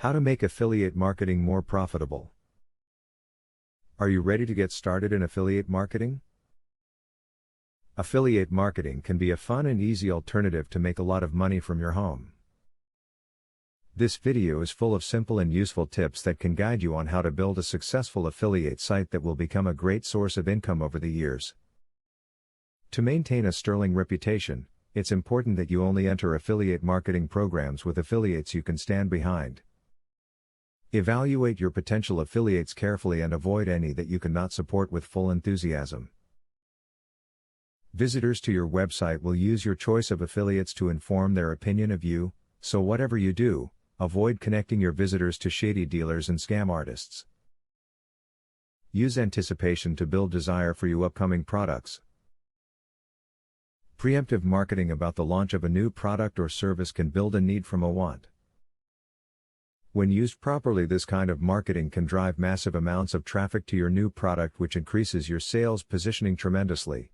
How to make affiliate marketing more profitable. Are you ready to get started in affiliate marketing? Affiliate marketing can be a fun and easy alternative to make a lot of money from your home. This video is full of simple and useful tips that can guide you on how to build a successful affiliate site that will become a great source of income over the years. To maintain a sterling reputation, it's important that you only enter affiliate marketing programs with affiliates you can stand behind. Evaluate your potential affiliates carefully and avoid any that you cannot support with full enthusiasm. Visitors to your website will use your choice of affiliates to inform their opinion of you, so whatever you do, avoid connecting your visitors to shady dealers and scam artists. Use anticipation to build desire for your upcoming products. Preemptive marketing about the launch of a new product or service can build a need from a want. When used properly, this kind of marketing can drive massive amounts of traffic to your new product, which increases your sales positioning tremendously.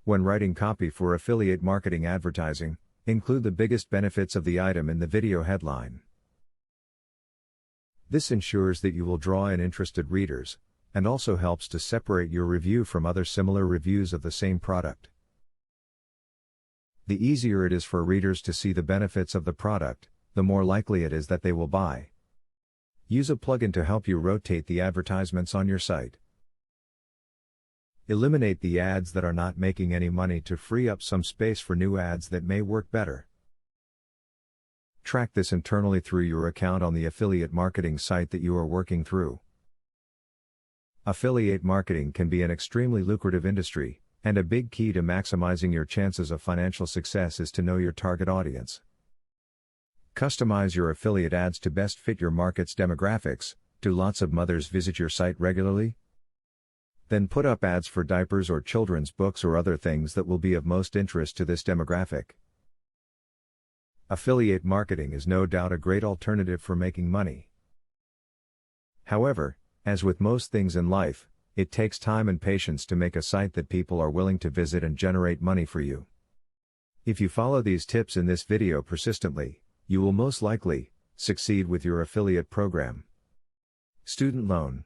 When writing copy for affiliate marketing advertising, include the biggest benefits of the item in the video headline. This ensures that you will draw in interested readers, and also helps to separate your review from other similar reviews of the same product. The easier it is for readers to see the benefits of the product, the more likely it is that they will buy. Use a plugin to help you rotate the advertisements on your site. Eliminate the ads that are not making any money to free up some space for new ads that may work better. Track this internally through your account on the affiliate marketing site that you are working through. Affiliate marketing can be an extremely lucrative industry, and a big key to maximizing your chances of financial success is to know your target audience. Customize your affiliate ads to best fit your market's demographics. Do lots of mothers visit your site regularly? Then put up ads for diapers or children's books or other things that will be of most interest to this demographic. Affiliate marketing is no doubt a great alternative for making money. However, as with most things in life, it takes time and patience to make a site that people are willing to visit and generate money for you. If you follow these tips in this video persistently, you will most likely succeed with your affiliate program. Student loan.